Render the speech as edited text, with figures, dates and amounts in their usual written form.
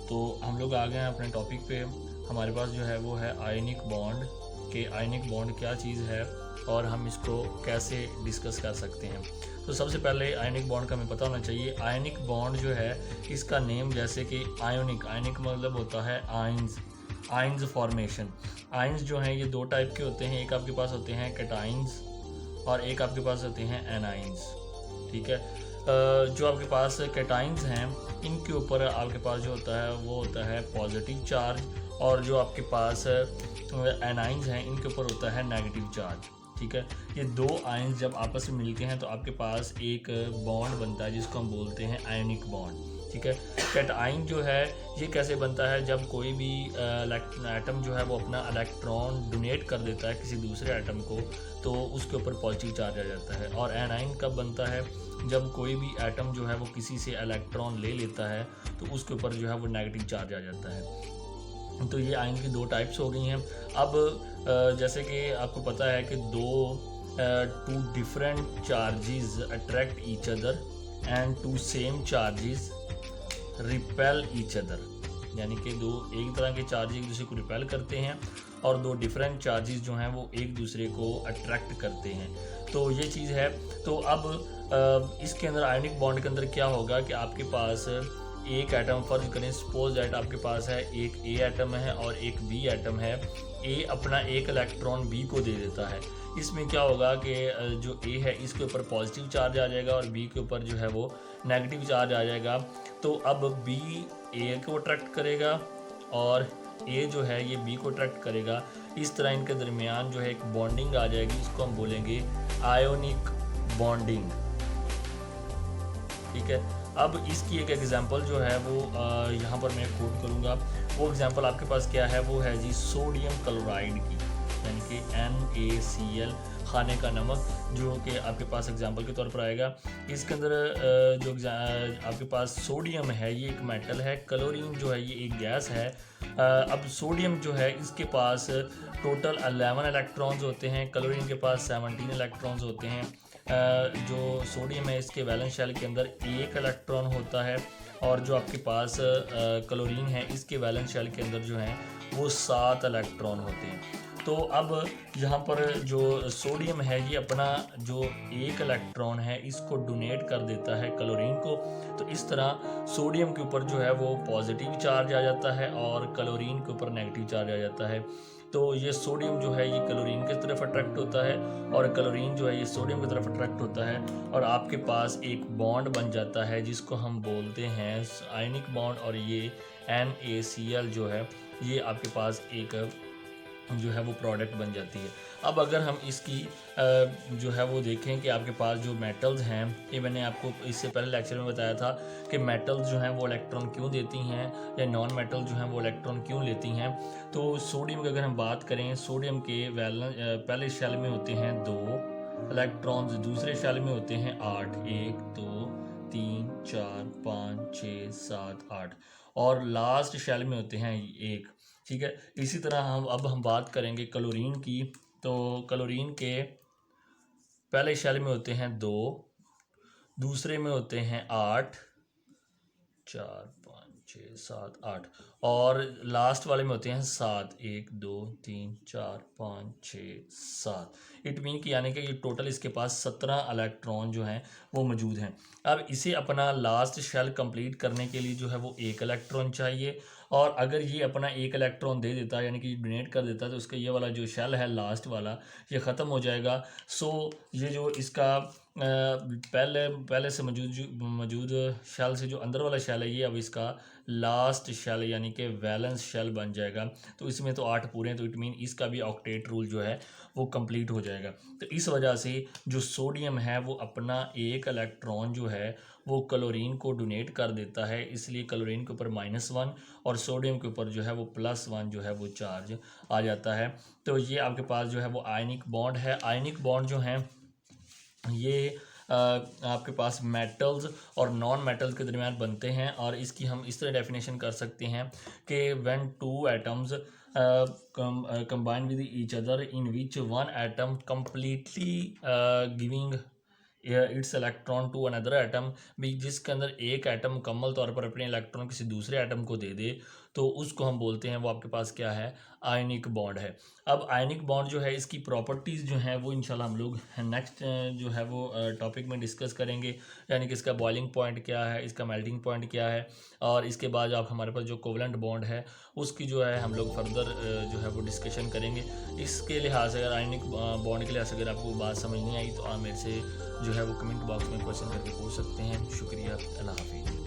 तो हम लोग आ गए हैं अपने टॉपिक पे। हमारे पास जो है वो है आयनिक बॉन्ड के आयनिक बॉन्ड क्या चीज़ है और हम इसको कैसे डिस्कस कर सकते हैं। तो सबसे पहले आयनिक बॉन्ड का हमें पता होना चाहिए। आयनिक बॉन्ड जो है इसका नेम जैसे कि आयोनिक, आयनिक मतलब होता है आयंस, आयंस फॉर्मेशन। आयंस जो हैं ये दो टाइप के होते हैं, एक आपके पास होते हैं कैटाइंस और एक आपके पास होते हैं एनाइंस। ठीक है। जो आपके पास कैटाइंस हैं इनके ऊपर आपके पास जो होता है वो होता है पॉजिटिव चार्ज, और जो आपके पास एनाइंस हैं इनके ऊपर होता है नेगेटिव चार्ज। ठीक है। ये दो आयंस जब आपस में मिलते हैं तो आपके पास एक बॉन्ड बनता है जिसको हम बोलते हैं आयनिक बॉन्ड। ठीक है। कैटाइन जो है ये कैसे बनता है, जब कोई भी एटम जो है वो अपना इलेक्ट्रॉन डोनेट कर देता है किसी दूसरे एटम को तो उसके ऊपर पॉजिटिव चार्ज आ जाता है। और एनाइन कब बनता है, जब कोई भी एटम जो है वो किसी से इलेक्ट्रॉन ले लेता है तो उसके ऊपर जो है वो नेगेटिव चार्ज आ जाता है। तो ये आयन की दो टाइप्स हो गई हैं। अब जैसे कि आपको पता है कि two different charges attract each other and two same charges repel each other, यानी कि दो एक तरह के चार्ज एक दूसरे को रिपेल करते हैं और दो डिफरेंट चार्जेस जो हैं वो एक दूसरे को अट्रैक्ट करते हैं। तो ये चीज़ है। तो अब इसके अंदर आयनिक बॉन्ड के अंदर क्या होगा कि आपके पास एक एटम, फर्ज करें सपोज दैट आपके पास है एक ए एटम है और एक बी एटम है। ए अपना एक इलेक्ट्रॉन बी को दे देता है। इसमें क्या होगा कि जो ए है इसके ऊपर पॉजिटिव चार्ज आ जाएगा और बी के ऊपर जो है वो नेगेटिव चार्ज आ जाएगा। तो अब बी ए को अट्रैक्ट करेगा और ए जो है ये बी को अट्रैक्ट करेगा। इस तरह इनके दरमियान जो है एक बॉन्डिंग आ जाएगी, इसको हम बोलेंगे आयोनिक बॉन्डिंग। ठीक है। अब इसकी एक एग्जांपल जो है वो यहाँ पर मैं कोट करूँगा। वो एग्जांपल आपके पास क्या है, वो है जी सोडियम क्लोराइड की, यानी कि NaCl, खाने का नमक, जो कि आपके पास एग्जांपल के तौर पर आएगा। इसके अंदर जो आपके पास सोडियम है ये एक मेटल है, क्लोरीन जो है ये एक गैस है। अब सोडियम जो है इसके पास टोटल 11 इलेक्ट्रॉन्स होते हैं, क्लोरीन के पास 17 इलेक्ट्रॉन्स होते हैं। जो सोडियम है इसके वैलेंस शेल के अंदर एक इलेक्ट्रॉन होता है और जो आपके पास क्लोरीन है इसके वैलेंस शेल के अंदर जो है वो 7 इलेक्ट्रॉन होते हैं। तो अब यहाँ पर जो सोडियम है ये अपना जो एक इलेक्ट्रॉन है इसको डोनेट कर देता है क्लोरीन को। तो इस तरह सोडियम के ऊपर जो है वो पॉजिटिव चार्ज आ जाता है और क्लोरीन के ऊपर नेगेटिव चार्ज आ जाता है। तो ये सोडियम जो है ये क्लोरीन की तरफ अट्रैक्ट होता है और क्लोरीन जो है ये सोडियम की तरफ अट्रैक्ट होता है और आपके पास एक बॉन्ड बन जाता है जिसको हम बोलते हैं आयनिक बॉन्ड। और ये NaCl जो है ये आपके पास एक जो है वो प्रोडक्ट बन जाती है। अब अगर हम इसकी जो है वो देखें कि आपके पास जो मेटल्स हैं, ये मैंने आपको इससे पहले लेक्चर में बताया था कि मेटल्स जो हैं वो इलेक्ट्रॉन क्यों देती हैं या नॉन मेटल जो हैं वो इलेक्ट्रॉन क्यों लेती हैं। तो सोडियम की अगर हम बात करें, सोडियम के पहले शेल में होते हैं 2 इलेक्ट्रॉन्स, दूसरे शेल में होते हैं 8, 1 2 3 4 5 6 7 8 और लास्ट शेल में होते हैं 1। ठीक है। इसी तरह हम बात करेंगे क्लोरीन की। तो क्लोरीन के पहले शेल में होते हैं 2, दूसरे में होते हैं 8, 4 5 6 7 8 और लास्ट वाले में होते हैं 7, 1 2 3 4 5 6 7। इट मीन कि यानी कि ये टोटल इसके पास 17 इलेक्ट्रॉन जो हैं वो मौजूद हैं। अब इसे अपना लास्ट शेल कंप्लीट करने के लिए जो है वो एक इलेक्ट्रॉन चाहिए और अगर ये अपना एक इलेक्ट्रॉन दे देता है यानी कि डोनेट कर देता है तो उसका ये वाला जो शेल है लास्ट वाला ये ख़त्म हो जाएगा। सो ये जो इसका पहले से मौजूद शेल से जो अंदर वाला शेल है ये अब इसका लास्ट शेल यानी कि वैलेंस शेल बन जाएगा। तो इसमें तो 8 पूरे हैं, तो इट मीन इसका भी ऑक्टेट रूल जो है वो कंप्लीट हो जाएगा। तो इस वजह से जो सोडियम है वो अपना एक इलेक्ट्रॉन जो है वो क्लोरीन को डोनेट कर देता है, इसलिए क्लोरीन के ऊपर -1 और सोडियम के ऊपर जो है वो +1 जो है वो चार्ज आ जाता है। तो ये आपके पास जो है वो आयनिक बॉन्ड है। आयनिक बॉन्ड जो हैं ये आपके पास मेटल्स और नॉन मेटल्स के दरमियान बनते हैं और इसकी हम इस तरह डेफिनेशन कर सकते हैं कि when two atoms combine with each other in which one atom completely giving its electron to another atom, भी जिसके अंदर एक एटम मुकम्मल तौर पर अपने इलेक्ट्रॉन किसी दूसरे एटम को दे दे, तो उसको हम बोलते हैं वो आपके पास क्या है, आयनिक बॉन्ड है। अब आयनिक बॉन्ड जो है इसकी प्रॉपर्टीज़ जो हैं वो इंशाल्लाह हम लोग नेक्स्ट जो है वो टॉपिक में डिस्कस करेंगे, यानी कि इसका बॉइलिंग पॉइंट क्या है, इसका मेल्टिंग पॉइंट क्या है, और इसके बाद आप हमारे पास जो कोवलेंट बॉन्ड है उसकी जो है हम लोग फर्दर जो है वो डिस्कशन करेंगे। इसके लिहाज से अगर आयनिक बॉन्ड के लिहाज से अगर आपको बात समझ नहीं आई तो आप मेरे से जो है वो कमेंट बॉक्स में क्वेश्चन करके पूछ सकते हैं। शुक्रिया, अल्लाह हाफिज़।